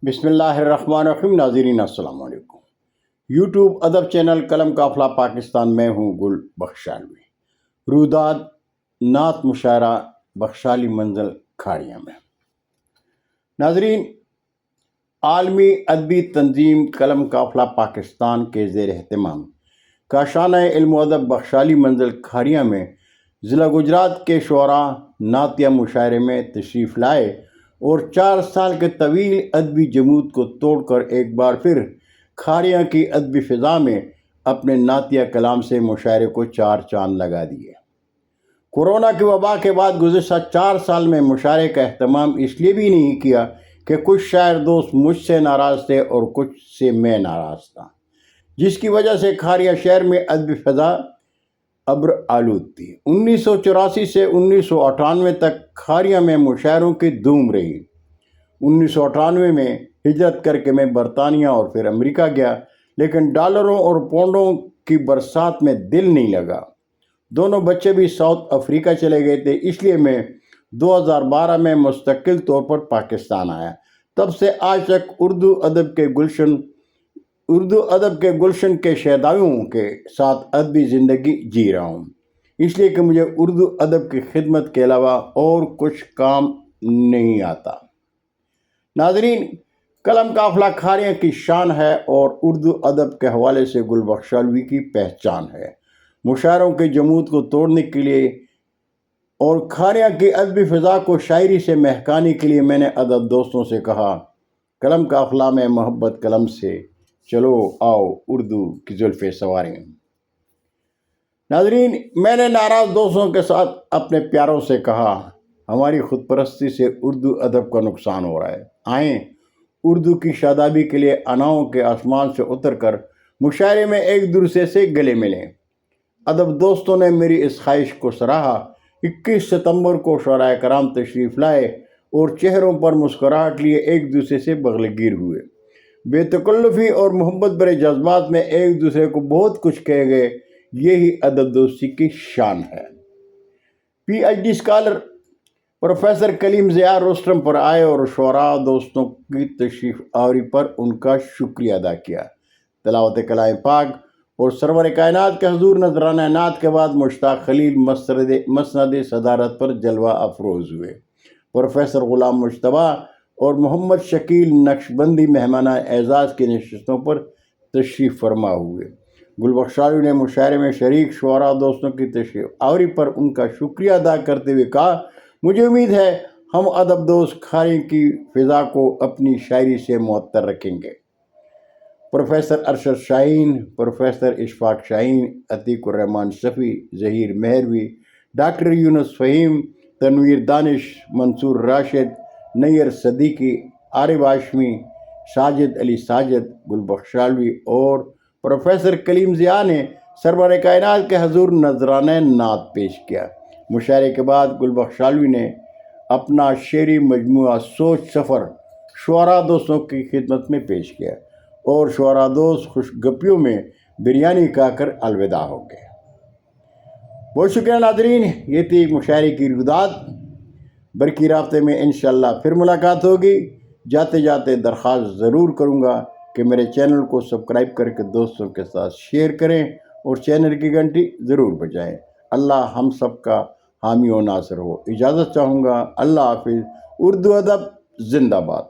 بسم اللہ الرحمن الرحیم۔ ناظرین السلام علیکم۔ یوٹیوب ادب چینل قلم قافلہ پاکستان میں ہوں گل بخشالوی۔ روداد نعت مشاعرہ بخشالی منزل کھاڑیاں میں۔ ناظرین، عالمی ادبی تنظیم قلم قافلہ پاکستان کے زیر اہتمام کاشانہ علم و ادب بخشالی منزل کھاڑیاں میں ضلع گجرات کے شعراء نعتیہ مشاعرے میں تشریف لائے اور 4 سال کے طویل ادبی جمود کو توڑ کر ایک بار پھر کھاڑیاں کی ادبی فضا میں اپنے نعتیہ کلام سے مشاعرے کو 4 چاند لگا دیے۔ کورونا کی وبا کے بعد گزشتہ 4 سال میں مشاعرے کا اہتمام اس لیے بھی نہیں کیا کہ کچھ شاعر دوست مجھ سے ناراض تھے اور کچھ سے میں ناراض تھا، جس کی وجہ سے کھاڑیاں شہر میں ادبی فضا ابر آلود تھی۔ 1984 سے 1998 تک کھاڑیاں میں مشاعروں کی دھوم رہی۔ 1998 میں ہجرت کر کے میں برطانیہ اور پھر امریکہ گیا، لیکن ڈالروں اور پونڈوں کی برسات میں دل نہیں لگا۔ دونوں بچے بھی ساؤتھ افریقہ چلے گئے تھے، اس لیے میں 2012 میں مستقل طور پر پاکستان آیا۔ تب سے آج تک اردو ادب کے گلشن کے شیدائیوں کے ساتھ ادبی زندگی جی رہا ہوں، اس لیے کہ مجھے اردو ادب کی خدمت کے علاوہ اور کچھ کام نہیں آتا۔ ناظرین، قلم قافلہ کھاڑیاں کی شان ہے اور اردو ادب کے حوالے سے گل بخشالوی کی پہچان ہے۔ مشاعروں کے جمود کو توڑنے کے لیے اور کھاڑیاں کی ادبی فضا کو شاعری سے مہکانے کے لیے میں نے ادب دوستوں سے کہا، قلم قافلہ میں محبت قلم سے، چلو آؤ اردو کی زلفیں سواریں۔ ناظرین، میں نے ناراض دوستوں کے ساتھ اپنے پیاروں سے کہا، ہماری خود پرستی سے اردو ادب کا نقصان ہو رہا ہے، آئیں اردو کی شادابی کے لیے اناؤں کے آسمان سے اتر کر مشاعرے میں ایک دوسرے سے گلے ملیں۔ ادب دوستوں نے میری اس خواہش کو سراہا۔ 21 ستمبر کو شعراء کرام تشریف لائے اور چہروں پر مسکراہٹ لیے ایک دوسرے سے بغل گیر ہوئے۔ بے تکلفی اور محبت بھرے جذبات میں ایک دوسرے کو بہت کچھ کہے گئے، یہی ادب دوستی کی شان ہے۔ P H D scholar professor Kaleem Zia rostrum پر آئے اور شعراء دوستوں کی تشریف آوری پر ان کا شکریہ ادا کیا۔ تلاوت کلام پاک اور سرور کائنات کے حضور نذرانہ نعت کے بعد مشتاق خلیل مسند صدارت پر جلوہ افروز ہوئے۔ پروفیسر غلام مجتبیٰ اور محمد شکیل نقشبندی مہمانہ اعزاز کی نشستوں پر تشریف فرما ہوئے۔ گل بخشالوی نے مشاعرے میں شریک شعراء دوستوں کی تشریف آوری پر ان کا شکریہ ادا کرتے ہوئے کہا، مجھے امید ہے ہم ادب دوست کھاڑیاں کی فضا کو اپنی شاعری سے معطر رکھیں گے۔ پروفیسر ارشد شاہین، پروفیسر اشفاق شاہین، عتیق الرحمن صفی، ظہیر مہروی، ڈاکٹر یونس فہیم، تنویر دانش، منصور راشد، نیر صدیقی، عارف ہاشمی، ساجد علی ساجد، گل بخشالوی اور پروفیسر کلیم ضیاء نے سرور کائنات کے حضور نذرانہ نعت پیش کیا۔ مشاعرے کے بعد گل بخشالوی نے اپنا شعری مجموعہ سوچ سفر شعراء دوستوں کی خدمت میں پیش کیا اور شعراء دوست خوش گپیوں میں بریانی کھا کر الوداع ہو گئے۔ بہت شکریہ ناظرین، یہ تھی مشاعرے کی روداد۔ برقی رابطے میں انشاءاللہ پھر ملاقات ہوگی۔ جاتے جاتے درخواست ضرور کروں گا کہ میرے چینل کو سبسکرائب کر کے دوستوں کے ساتھ شیئر کریں اور چینل کی گھنٹی ضرور بجائیں۔ اللہ ہم سب کا حامی و ناصر ہو۔ اجازت چاہوں گا۔ اللہ حافظ۔ اردو ادب زندہ باد۔